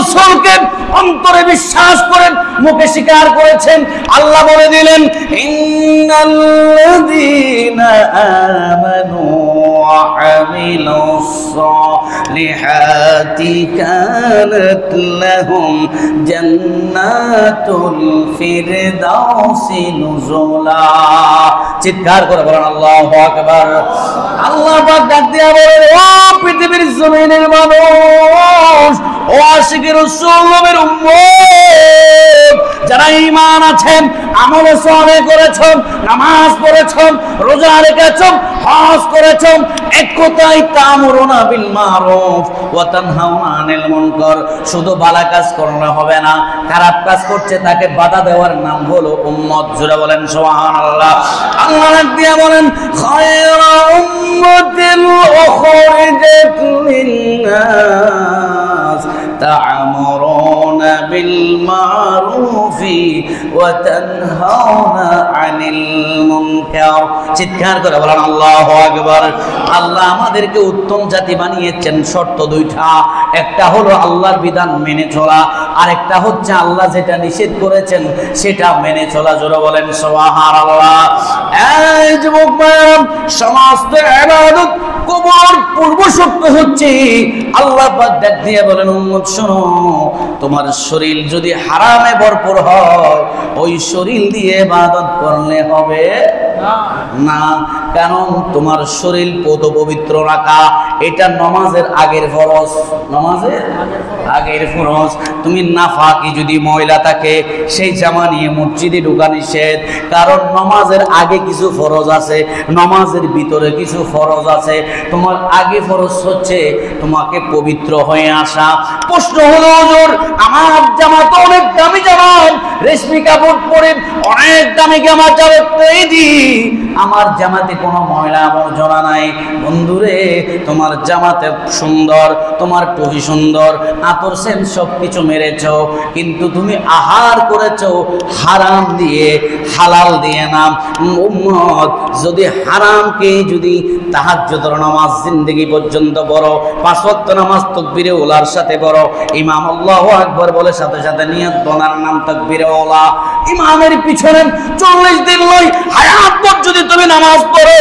রাসূলকে অন্তরে বিশ্বাস করেন, মুখে স্বীকার করেছেন। আল্লাহ বলে দিলেন ইন্নাল্লাযীনা আমানু ওয়া আমিলুস সালিহাতি কানাত লাহুম জান্নাতুল ফিরদাউসি নুজুলা। চিৎকার করে বলেন আল্লাহু আকবার। আল্লাহ পাক ডাক দিয়া বলেন, ও পৃথিবীর জমিনের মানুষ, ও আশিকের রাসূল নবীর উম্মত, যারা ঈমান আছেন, আমল সালেহ করেছেন, নামাজ পড়েছেন, রোজা রেখেছেন, হজ করেছেন, এক কথায় তা'মুরুনা বিল মারুফ ওয়া তানহাউনা আনিল মুনকার। শুধু ভালো কাজ করলে হবে না, খারাপ কাজ করছে তাকে বাধা দেওয়ার নাম হলো উম্মত। জোরে বলেন সুবহানাল্লাহ। আল্লাহ দিয়া বলেন খায়রা উম্মাতিল উখরিজাত লিন-নাস তা'মুরুনা বিল মারুফি ওয়া তানহাউনা আনিল মুনকার। চিৎকার করে বলেন আল্লাহু আকবার। আল্লাহ আমাদেরকে উত্তম জাতি বানিয়েছেন শর্ত দুইটা, একটা হলো আল্লাহর বিধান মেনে চলা, আর একটা হচ্ছে আল্লাহ যেটা নিষেধ করেছেন সেটা মেনে চলা। জোরে বলেন সুবহানাল্লাহ। এই যুবক ভাইরা, সমস্ত ইবাদত কবর পূর্ব শর্ত হচ্ছে আল্লাহ পাক ডাক দিয়ে বলেন উম্মত শোনো, তোমার শরীর যদি হারামে ভরপুর হয় ওই শরীর দিয়ে ইবাদত করলে হবে না। কারণ তোমার শরীর পবিত্র রাখা এটা নামাজের আগের ফরজ, নামাজের আগের ফরজ। তুমি নাফাকি যদি ময়লা থাকে সেই জামা নিয়ে মসজিদে ঢোকা নিষেধ, কারণ নামাজের আগে কিছু ফরজ আছে, নামাজের ভিতরে কিছু ফরজ আছে। তোমার আগে ফরজ হচ্ছে তোমাকে পবিত্র হয়ে আসা। প্রশ্ন হলো হুজুর, আমার জামা তো অনেক দামি জামা, রেশমি কাপড় পরে অনেক দামি জামা চালাতেই দি, আমার জামাতে কোনো ময়লা আবর্জনা নাই। বন্ধুরে, তোমার জামাতে সুন্দর, তোমার টুপি সুন্দর, আতর সেন সবকিছু মেরেছো, কিন্তু তুমি আহার করেছো হারাম দিয়ে, হালাল দিয়ে না। উম্মত, যদি হারামকে যদি তাহাজ্জুদের নামাজ জিন্দেগি পর্যন্ত বড়, 5 ওয়াক্ত নামাজ তাকবীরে উলার সাথে বড়, ইমাম আল্লাহু আকবার বলে সাথে সাথে নিয়ত বলার নাম তাকবীরে উলা। ইমামের পিছনে 40 দিন লই হায়াত পর যদি তুমি নামাজ পড়ো,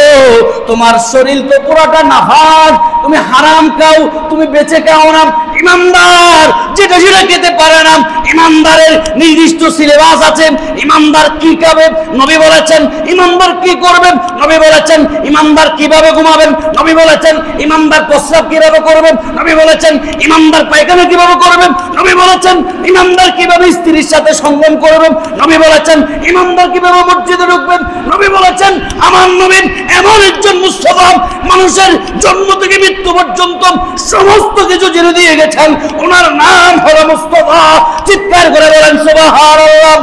তোমার শরীর তো পুরোটা নাফাক, তুমি হারাম খাও, তুমি বেঁচে খাও না। ইমানদার যেটা সেটা খেতে পারে না, ইমানদারের নির্দিষ্ট সিলেবাস আছে। ইমানদার কি খাবে নবী বলেছেন, ইমানদার কি করবেন নবী বলেছেন, ইমানদার কিভাবে ঘুমাবেন নবী বলেছেন, ইমানদার প্রস্রাব কিভাবে করবেন নবী বলেছেন, ইমানদার পায়খানা কিভাবে করবেন নবী বলেছেন, ইমানদার কিভাবে স্ত্রীর সাথে সঙ্গম করবেন নবী বলেছেন, ইমানদার কিভাবে মসজিদে ঢুকবেন নবী বলেছেন। আমার নবী এমন একজন মুস্তাফা, মানুষের জন্ম থেকে মৃত্যু পর্যন্ত সমস্ত কিছু জেনে দিয়ে গেছেন, ওনার নাম হলো মুস্তাফা। চিৎকার করে বলেন সুবহানাল্লাহ।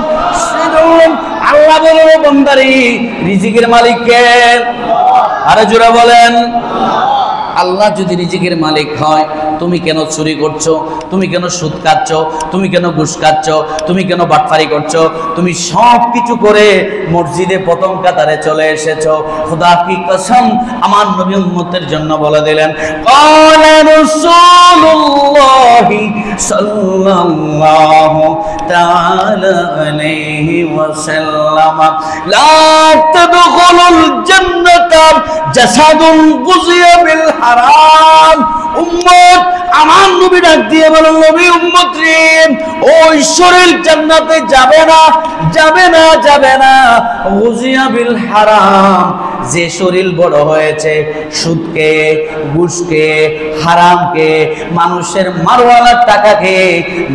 আল্লাহ বলল বান্দারি রিজিকের মালিক কে? আরে জোরে বলেন। আল্লাহ যদি রিজিকের মালিক হয়, তুমি কেন চুরি করছো, তুমি কেন সুদ খাচ্ছ, তুমি কেন ঘুষ খাচ্ছ, তুমি কেন বাটপারি করছো? তুমি সব কিছু করে মসজিদে প্রথম কাতারে চলে এসেছো। খোদা কি কসম, আমার নবী উম্মতের জন্য বলে দিলেন ক্বালা রাসূলুল্লাহি সাল্লাল্লাহু তাআলা আলাইহি ওয়াসাল্লাম লা তাদখুলুল জান্নাতা জাসাদুন গুযিয়া বিল হারাম। উম্মত, আমার নবী ডাক দিয়ে বলেন নবী উম্মত রে, ওই শরীর জান্নাতে যাবে না, যাবে না, যাবে না। গুযিয়া বিল হারাম, যে শরীর বড় হয়েছে সুদকে, ঘুষকে, হারামকে, মানুষের মারওয়ালার টাকাকে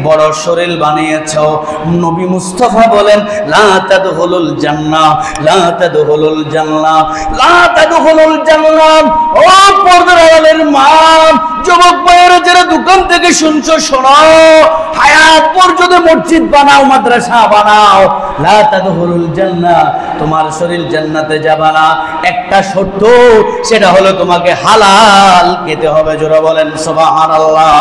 বড় শরীর বানিয়েছো। নবী মুস্তাফা বলেন লা তাদখুলুল জান্নাহ, লা তাদখুলুল জান্নাহ, লা তাদখুলুল জান্নাহ। ও পর্দার আড়ালের মা, যুবক ভাইয়েরা যারা দোকান থেকে শুনছো শোনো, হায়াত পর্যন্ত মসজিদ বানাও, মাদ্রাসা বানাও, লা তাদখুলুল জান্নাহ, তোমার শরীর জান্নাতে যাবে না। একটা শর্ত, সেটা হলো তোমাকে হালাল খেতে হবে। জোরে বলেন সুবহানাল্লাহ।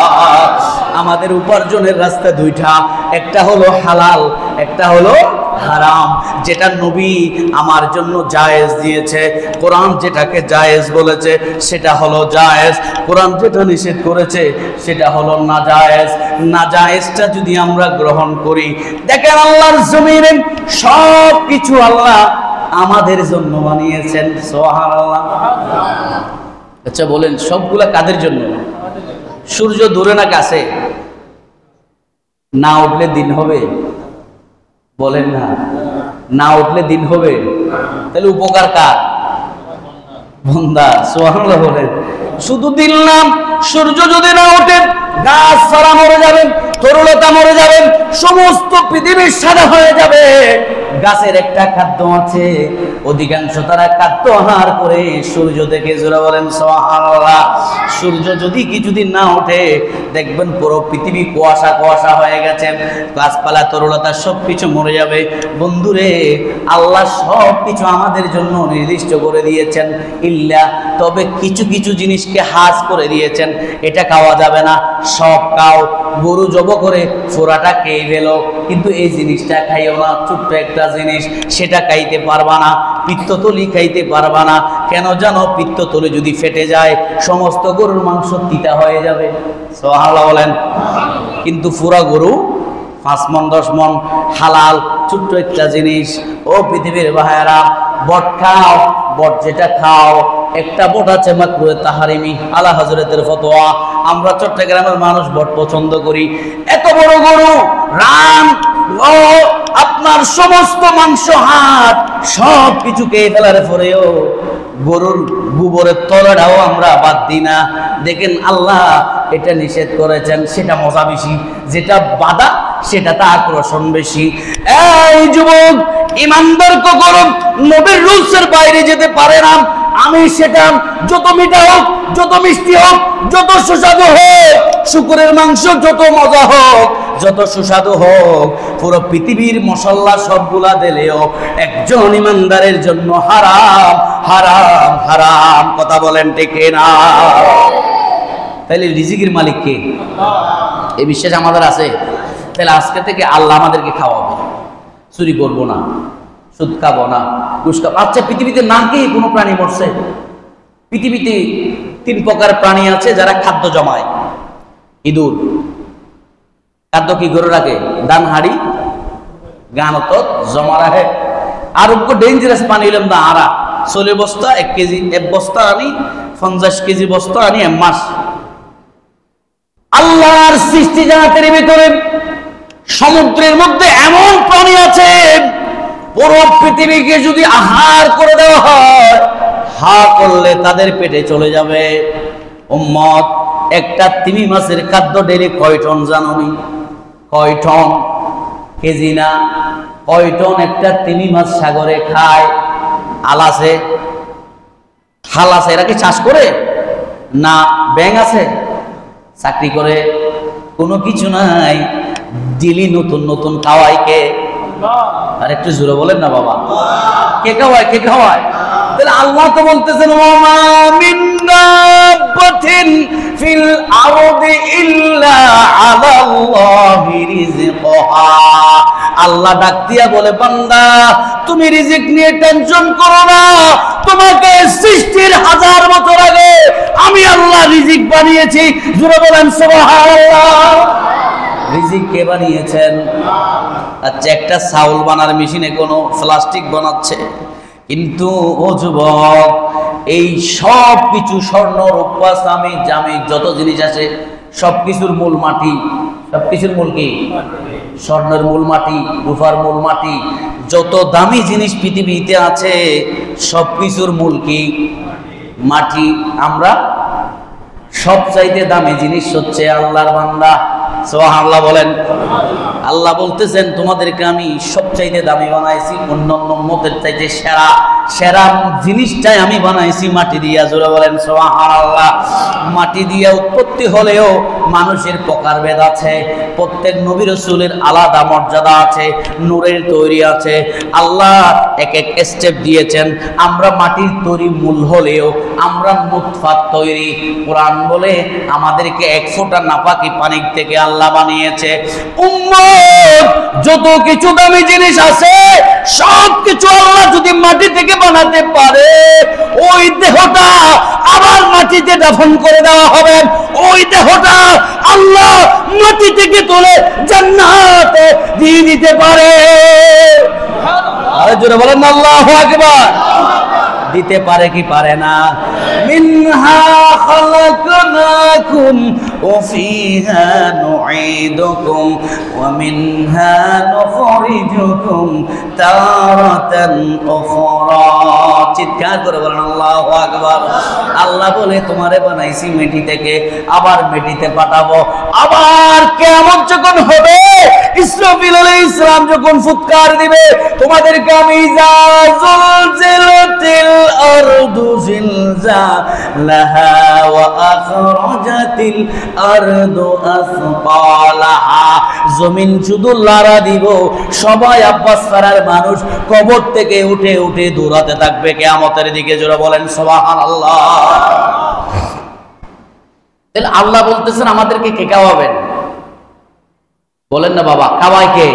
আমাদের উপার্জনের রাস্তা দুইটা, একটা হলো হালাল, একটা হলো হারাম। যেটা নবী আমার জন্য জায়েজ দিয়েছে, কোরআন যেটাকে জায়েজ বলেছে সেটা হলো জায়েজ, কোরআন যেটা নিষেধ করেছে সেটা হলো নাজায়েজ। নাজায়েজটা যদি আমরা গ্রহণ করি, দেখেন আল্লাহর জমিনে সব কিছু আল্লাহ আমাদের জন্য বানিয়েছেন। সুবহানাল্লাহ। আচ্ছা বলেন, সবগুলা কাদের জন্য? সূর্য দূরে না কাছে? না উঠলে দিন হবে? বলেন না, না উঠলে দিন হবে? তাহলে উপকার কার? বান্দা। সুবহানাল্লাহ বলেন। শুধু দিন নাম, সূর্য যদি না ওঠে গাছ ছাড়া মরে যাবেন, তরুলতা মরে যাবেন, সমস্ত পৃথিবী সাদা হয়ে যাবে। গাছের একটা খাদ্য আছে, অধিকাংশ তারা খাদ্য আহার করে সূর্য থেকে। জোরে বলেন সুবহানাল্লাহ। সূর্য যদি কিছুদিন না ওঠে দেখবেন পুরো পৃথিবী কুয়াশা কুয়াশা হয়ে গেছে, গাছপালা তরুলতা সবকিছু মরে যাবে। বন্ধুরে, আল্লাহ সব কিছু আমাদের জন্য নির্দিষ্ট করে দিয়েছেন, ইল্লা তবে কিছু কিছু জিনিসকে হাজ করে দিয়েছেন, এটা খাওয়া যাবে না, সব খাও। গরু জব করে ফোড়াটা খেয়ে ফেলো, কিন্তু এই জিনিসটা খাইও না, ছোট্ট একটা জিনিস, সেটা খাইতে পারবা না। পিত্তথলি খাইতে পারবা না, কেন জানো? পিত্তথলি যদি ফেটে যায় সমস্ত গরুর মাংস তিতা হয়ে যাবে। সুবহানাল্লাহ বলেন। কিন্তু পুরা গরু 5 মণ 10 মণ হালাল, ছোট্ট একটা জিনিস। ও পৃথিবীর ভাইয়েরা, বট খাও, বট যেটা খাও, একটা বট আছে মাকরুহে তাহারিমি, আলা হযরতের ফতোয়া। আমরা চট্টগ্রামের মানুষ বট পছন্দ করি। এত বড় গরু, রান ও আপনার সমস্ত মাংস, হাত সব কিছু খেয়ে ফেলার পরেও গরুর গোবরের তলাটাও আমরা বাদ দিই না। দেখেন আল্লাহ এটা নিষেধ করেছেন, সেটা মজা বেশি, যেটা বাধা সেটাতে আকর্ষণ বেশি। এই যুবক, ইমানদার কখনো নবীর রুলসের বাইরে যেতে পারে না। আমি সেটা যত মিঠা হোক, যত মিষ্টি হোক, যত সুস্বাদু হোক, শুকরের মাংস যত মজা হোক, যত সুস্বাদু হোক, পুরো পৃথিবীর মশলা সবগুলা দিলেও একজন ইমানদারের জন্য হারাম হারাম হারাম। কথা বলেন ঠিক না? তাইলে রিজিকের মালিক কে? এই বিশ্বাস আমাদের আছে। তাহলে আজকে থেকে আল্লাহ আমাদেরকে খাওয়াবে, চুরি করবো না, সুদ খাবো না, ঘুষ খাবো। আচ্ছা, পৃথিবীতে না কি কোনো প্রাণী মরছে? পৃথিবীতে 3 প্রকার প্রাণী আছে যারা খাদ্য জমায়। ইঁদুর খাদ্য কি করে রাখে? দান হাড়ি গানত জমা রাখে। আর ডেঞ্জারাস প্রাণী হলাম না আরা, 16 বস্তা 1 কেজি, 1 বস্তা আনি 50 কেজি বস্তা আনি 1 মাস। আল্লাহর সৃষ্টি জাহাতের ভিতরে সমুদ্রের মধ্যে এমন প্রাণী আছে, পুরো পৃথিবীকে যদি আহার করে দেওয়া হয়, হা করলে তাদের পেটে চলে যাবে। উম্মত, একটা তিমি মাছের খাদ্য ডেলি কয় টন জানোনি? কয় টন? কেজি না, কয় টন একটা তিমি মাছ সাগরে খায়? আলাসে হাল আছে, এরা কি চাষ করে? না। ব্যাঙ আছে, চাকরি করে? কোনো কিছু নাই, দিলি নতুন নতুন খাওয়াই কে? আর একটু জোরে বলেন না বাবা, কে খাওয়ায়? কে খাওয়ায়? তাহলে আল্লাহ তো বলতেছেন, ওমা মিন দাব্বাতিন ফিল আরদি ইল্লা আলাল্লাহি রিজকুহা। আল্লাহ ডাক দিয়া বলে, বান্দা তুমি রিজিক নিয়ে টেনশন করো না, তোমাকে সৃষ্টির 1000 বছর আগে আমি আল্লাহ রিজিক বানিয়েছি। জোরে বলেন সুবহানাল্লাহ। রিজিক কে বানিয়েছেন? আচ্ছা, একটা চাউল বানার মেশিনে কোনো প্লাস্টিক বানাচ্ছে, কিন্তু ও যুবক, এই সব কিছু স্বর্ণ রূপা চামড়া জামি যত জিনিস আছে সবকিছুর মূল মাটি। সবকিছুর মূল কি? স্বর্ণের মূল মাটি, রূপার মূল মাটি। যত দামি জিনিস পৃথিবীতে আছে সবকিছুর মূল কি? মাটি। আমরা সবচাইতে দামি জিনিস হচ্ছে আল্লাহর বান্দা। সুবহানাল্লাহ বলেন। আল্লাহ বলতেছেন, তোমাদেরকে আমি সবচাইতে দামি বানাইছি, অন্যান্য উম্মতের চাইতে সেরা সেরা জিনিসটাই আমি বানাইছি মাটি দিয়া। জোরে বলেন সুবহানাল্লাহ। মাটি দিয়া উৎপত্তি হলেও মানুষের প্রকারভেদ আছে, প্রত্যেক নবী রাসূলের আলাদা মর্যাদা আছে, নূরের তৈরি আছে। আল্লাহ এক এক স্টেপ দিয়েছেন। আমরা মাটির তৈরি মূল হলেও আমরা নুতফাত তৈরি। কোরআন বলে আমাদেরকে 1 ফোঁটা নাপাকি পানি থেকে আল্লাহ বানিয়েছে। উম্মত, যত কিছু দামি জিনিস আছে সব কিছু আল্লাহ যদি মাটি থেকে বানাতে পারে, ওই দেহটা আবার মাটিতে দাফন করে দেওয়া হবে। ওই দেহটা আল্লাহ মাটি থেকে তুলে জান্নাতে দিয়ে দিতে পারে। আর জোরে বলেন আল্লাহু আকবার। দিতে পারে কি পারে না? মিনহা খালাকনাকুম ওয়া ফিহা নুঈদুকুম ওয়া মিনহা নুখরিজুকুম তারাতান উখরা। চিৎকার করে বলেন আল্লাহু আকবার। আল্লাহ বলে তোমারে বানাইছি মাটি থেকে, আবার মাটিতে পাঠাবো। আবার কিয়ামত যখন হবে, ইসরাফিল আলাইহিস সালাম যখন ফুৎকার দিবে, তোমাদেরকে আমি জালজালাতিল আরদু জিলজালাহা ওয়া আখরাজাতিল আরদু আসকালাহা। জমিন শুধু লাড়া দিব, সবাই আব্বাস পাড়ার মানুষ কবর থেকে উঠে উঠে দৌড়াতে থাকবে কিয়ামতের দিকে। জোরে বলেন সুবহানাল্লাহ। তাহলে আল্লাহ বলতেছেন আমাদেরকে কে খাওয়াবেন? বলেন না বাবা, খাওয়ায় কে?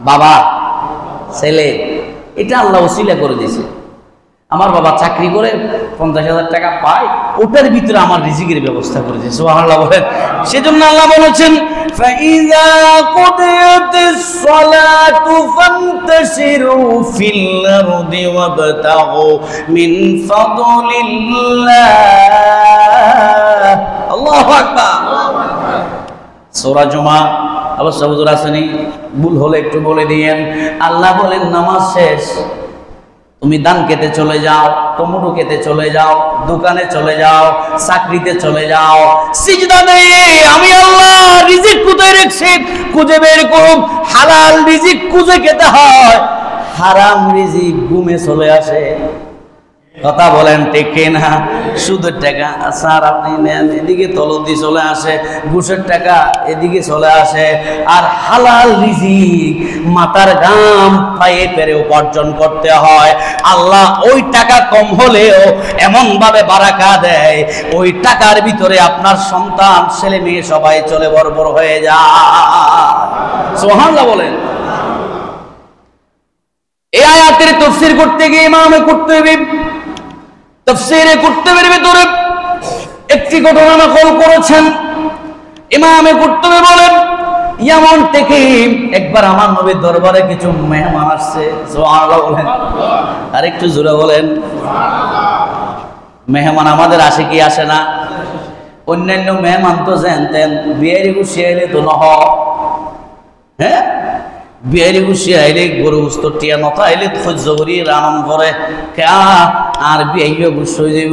বাবা, ছেলে, এটা আল্লাহ ওসিলা করে দিয়েছে। আমার বাবা চাকরি করে 50,000 টাকা পায়, ওটার ভিতরে আমার রিজিকের ব্যবস্থা করে দিয়েছে। সুবহানাল্লাহ বলেন। সেজন্য আল্লাহ বলেছেন ফাইযা কুদিয়াতিস সালাতু ফান্তাশিরু ফিল আরদি ওয়াবতাগু মিন ফাদলিল্লাহ। আল্লাহু আকবার। সূরা জুমা অবশ্য হুজুর আসেনি, ভুল হলে একটু বলে দিয়েন। আল্লাহ বলেন নামাজ শেষ, তুমি ধান খেতে চলে যাও, টমেটো খেতে চলে যাও, দোকানে চলে যাও, চাকরিতে চলে যাও, সিজদা দিয়ে আমি আল্লাহ রিজিক কোথায় রেখেছি খুঁজে বের করুন। হালাল রিজিক খুঁজে খেতে হয়, হারাম রিজিক ঘুমে চলে আসে। কথা বলেন ঠিক কিনা? সুদের টাকা স্যার আপনি নেন, এদিকে তলদি চলে আসে, ঘুষের টাকা এদিকে চলে আসে। আর হালাল রিজিক মাথার ঘাম পায়ে পেরে উপার্জন করতে হয়। আল্লাহ ওই টাকা কম হলেও এমন ভাবে বারাকা দেয়, ওই টাকার ভিতরে আপনার সন্তান ছেলে মেয়ে সবাই চলে বড় হয়ে যায়। সুবহানাল্লাহ বলেন। এই আয়াতের তাফসীর করতে গিয়ে ইমামে কুরতুবী তাফসীরে কুরতুবীর ভিতরে একটি ঘটনা নকল করেছেন। ইমামে কুরতুবী বলেন, ইয়ামান থেকে একবার আমার নবীর দরবারে কিছু মেহমান আসছে। সুবহানাল্লাহ বলেন। আর একটু জোরে বলেন সুবহানাল্লাহ। মেহমান আমাদের আসে কি আসে না? অন্যান্য মেহমান তো জানতেন বিয়ারি খুশি আইলে তো নহ, হ্যাঁ বিয়ারি খুশি আইলে গরু গুস্ত টিয়া নথা আইলে সহ্য করি রানন করে। আর বিয়াইও গুস্ত হয়ে যাব,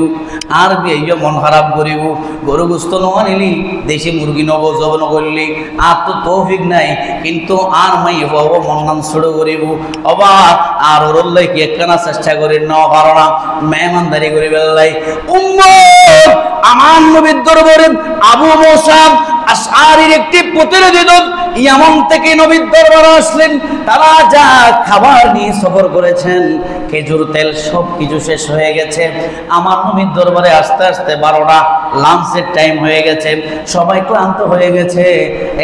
আর বিয়াইও মন খারাপ করিব। গরু গুস্ত নোয়া নিলি, দেশি মুরগি নব জব নকরলি, আর তো তৌফিক নাই, কিন্তু আর মাই হব মন নাম ছোড়ো করিব। অবাক আর ওরল্লাই কি একখানা চেষ্টা করি ন পারো না, মেহমানদারি করি বেল্লাই। আমার নবীর দরবারে আবু মুসাব আশআরীর একটি প্রতিনিধি দল ইয়ামান থেকে নবীর দরবারে আসলেন। তারা যা খাবার নিয়ে সফর করেছেন, খেজুর তেল সব কিছু শেষ হয়ে গেছে। আমার নবীর দরবারে আস্তে আস্তে 12টা লাঞ্চের টাইম হয়ে গেছে, সবাই ক্লান্ত হয়ে গেছে।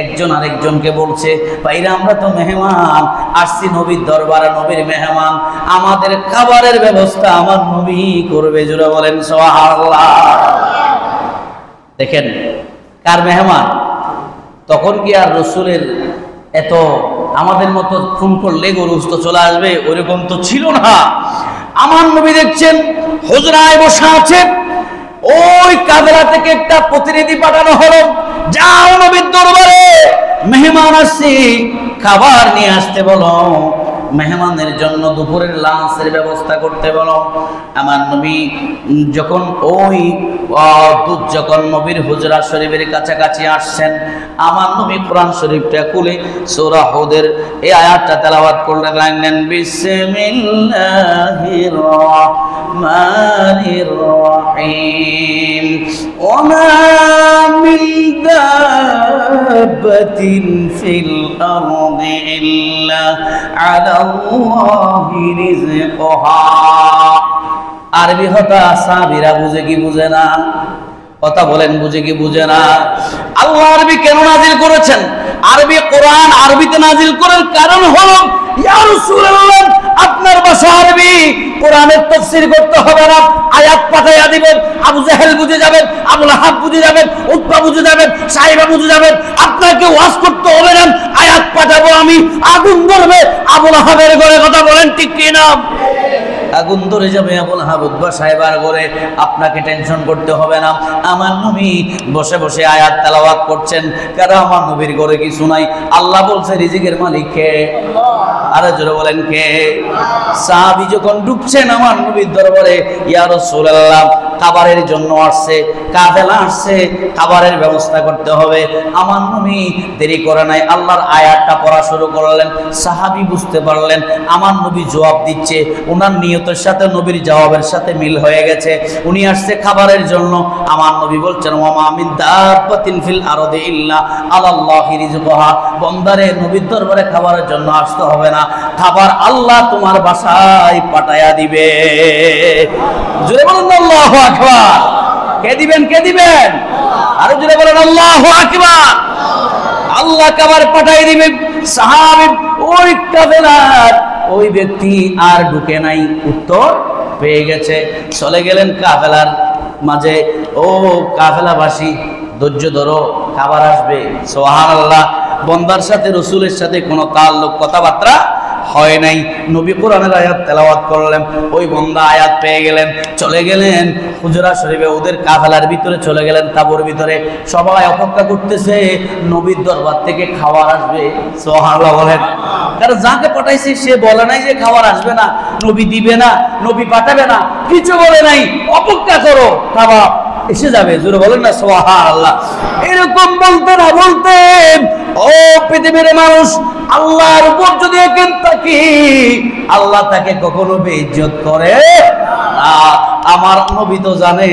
একজন আরেকজনকে বলছে, ভাইরা আমরা তো মেহমান আসছি নবীর দরবারে, নবীর মেহমান, আমাদের খাবারের ব্যবস্থা আমার নবী করবে। জোরে বলেন সুবহানাল্লাহ। দেখেন কার মেহমান। তখন কি আর রসুলের এত আমাদের মতো ফোন করলে গরুস্ত চলে আসবে ওইরকম তো ছিল না। আমার নবী দেখছেন হুজরায় বসা আছে, ওই কাফেলা থেকে একটা প্রতিনিধি পাঠানো হলো, যাও নবীর দরবারে মেহমান আসছে, খাবার নিয়ে আসতে বলো, মেহমানের জন্য দুপুরের লাঞ্চের ব্যবস্থা করতে বলো। আমার নবী যখন ওই দুধ যখন নবীর হুজরা শরীফের কাছাকাছি আসছেন, আমার নবী কোরআন শরীফটা খুলে সূরা হুদের এই আয়াতটা তেলাওয়াত করতে লাগলেন, বিসমিল্লাহির রাহমানির রাহিম ওয়া মা মিন দাব্বাতিন ফিল আরদি ইল্লা আলা আল্লাহি রিজকুহা। আরবি হতা সাহাবীরা বুঝে কি বুঝে না? কথা বলেন বুঝে কি বুঝে না? আল্লাহ আরবি কেন নাজিল করেছেন? আরবি কোরআন আরবিতে নাজিল করার কারণ হলো ইয়া রাসূলুল্লাহ আপনার ভাষা আরবি, কোরআনের তাফসীর করতে হবে না, আয়াত পাঠাইয়া দিবেন, আবু জাহেল বুঝে যাবেন, আবু লাহাব বুঝে যাবেন, উতবা বুঝে যাবেন, সাইবা বুঝে যাবেন, আপনাকে ওয়াজ করতে হবে না, আয়াত পাঠাবো আমি, আগুন ধরবে আবু লাহাবের ঘরে, কথা বলেন ঠিক কি না? আগুন ধরে যাবে আবু লাহাব উতবা সাইবার ঘরে, আপনাকে টেনশন করতে হবে না। আমার নবী বসে বসে আয়াত তেলাওয়াত করছেন, কারণ আমার নবীর ঘরে কিছু নাই। আল্লাহ বলছে রিজিকের মালিক কে? আরে জোরে বলেন কে? সাহাবী যখন ঢুকছেন আমার নবীর দরবারে, ইয়া রাসূলুল্লাহ খাবারের জন্য আসছে, কাফেলা আসছে, খাবারের ব্যবস্থা করতে হবে। আমার নবী দেরি করে নাই, আল্লাহর আয়াতটা পড়া শুরু করলেন। সাহাবী বুঝতে পারলেন আমার নবী জবাব দিচ্ছে, ওনার নিয়তের সাথে নবীর জবাবের সাথে মিল হয়ে গেছে। উনি আসছে খাবারের জন্য। আমার নবী বলছেন ওয়া মা মিন দাব্বাতিন ফিল আরদি ইল্লা আলাল্লাহি রিজকুহা, বান্দারে নবীর দরবারে খাবারের জন্য আসতে হবে না, খাবার আল্লাহ তোমার বাসায় পাঠায়া দিবে। জোরে বলুন আল্লাহু আকবার। কে দিবেন? কে দিবেন? আরো জোরে বলেন আল্লাহু আকবার। আল্লাহ খাবার পাঠাই দিবেন। সাহাবী ওই কাফেলার ওই ব্যক্তি আর ঢুকে নাই, উত্তর পেয়ে গেছে, চলে গেলেন কাফেলার মাঝে। ও কাফেলাবাসী ধৈর্য ধরো, খাবার আসবে। সুবহানাল্লাহ। বন্দার সাথে রাসূলের সাথে কোনো তাল্লুক কথাবার্তা হয় নাই। নবী কোরআনের আয়াত তেলাওয়াত করলেন, ওই বন্দা আয়াত পেয়ে গেলেন, চলে গেলেন হুজরা শরীফে, ওদের কাফেলার ভিতরে চলে গেলেন, তাবুর ভিতরে সবাই অপেক্ষা করতেছে নবীর দরবার থেকে খাবার আসবে। সুবহানাল্লাহ বলেন। কারণ যাকে পাঠাইছে সে বলে নাই যে খাবার আসবে না, নবী দিবে না, নবী পাঠাবে না, কিছু বলে নাই, অপেক্ষা করো খাবার এসে যাবে। জোরে বলেন না সুবহানাল্লাহ। এরকম বলতে না বলতেন ও পৃথিবীর মানুষ, আল্লাহর উপর যদি একদিন তাকি, আল্লাহ তাকে কখনো বেইজ্জত করে না। আমার নবী তো জানে,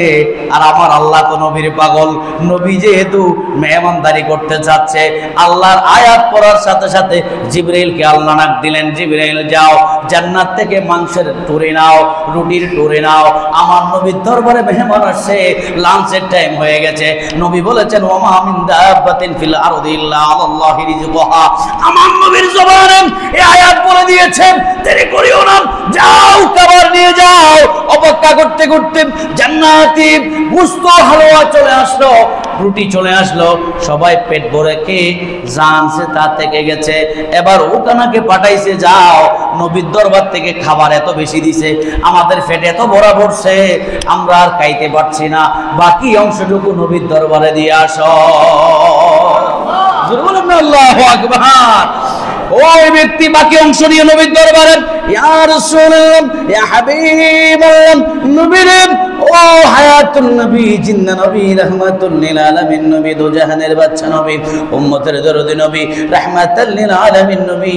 আর আমার আল্লাহ তো নবীর পাগল। নবী যেহেতু মেহমানদারি করতে চাচ্ছে, আল্লাহর আয়াত পড়ার সাথে সাথে জিবরাইলকে আল্লাহ ডাক দিলেন, জিবরাইল যাও জান্নাত থেকে মাংসের টুরে নাও, রুটির টুরে নাও, আমার নবীর দরবারে মেহমান আসছে, লাঞ্চের টাইম হয়ে গেছে। নবী বলেছেন ওয়া মা মিন দাব্বাতিন ফিল আরদি ইল্লা আলাল্লাহি রিজকুহা। আমার নবীর জবানে এই আয়াত বলে দিয়েছেন, দেরি করিও না, যাও খাবার নিয়ে যাও। অপেক্ষা করতে করতে জান্নাতি গোশত হালুয়া চলে আসলো, রুটি চলে আসলো, সবাই পেট ভরে খেয়ে জানছে তা থেকে গেছে। এবার ওখানাকে পাঠাইছে, যাও নবীর দরবার থেকে খাবার এত বেশি দিছে, আমাদের পেটে এত ভরা পড়ছে, আমরা আর খাইতে পারছি না, বাকি অংশটুকু নবীর দরবারে দিয়ে আসো। আল্লাহু আকবার। ওই ব্যক্তি বাকি অংশ নিয়ে নবীর দরবারে, ইয়া রাসূলুল্লাহ, ইয়া হাবিবাল্লাহ, নবীরে, ও হায়াতুন নবী, জিন্না নবী, রাহমাতুল লিল আলামিন নবী, দো জাহানের বাদশা নবী, উম্মতের দরদি নবী, রাহমাতুল লিল আলামিন নবী,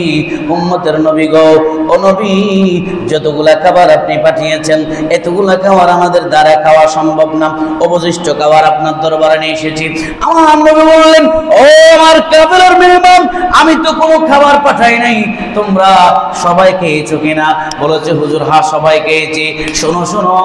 উম্মতের নবী গো, ও নবী, যতগুলা খাবার আপনি পাঠিয়েছেন এতগুলা খাবার আমাদের দ্বারা খাওয়া সম্ভব না, অবশিষ্ট খাবার আপনার দরবারে নিয়ে এসেছি। আমার নবী বললেন, ও আমার কাফেলার মেহমান, আমি তো কোনো খাবার পাঠাই নাই, তোমরা সবাই খেয়েছো কিনা? বলেছে হুজুর হ্যাঁ সবাই খেয়েছি। শোনো শোনো,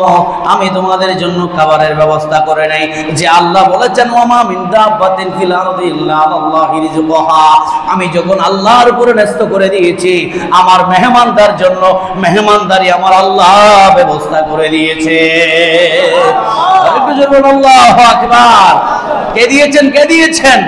আমি তোমাদের জন্য খাবারের ব্যবস্থা করে নাই, যে আল্লাহ বলেছেন ওয়া মা মিন দাব্বাতিন ফিল আরদি ইল্লা আলাল্লাহি রিজকুহা। আমি যখন আল্লাহর উপরে ন্যস্ত করে দিয়েছি, আমার মেহমানদার জন্য মেহমানদারি আমার আল্লাহ ব্যবস্থা করে দিয়েছে। আল্লাহু আকবার। কে দিয়েছেন? কে দিয়েছেন?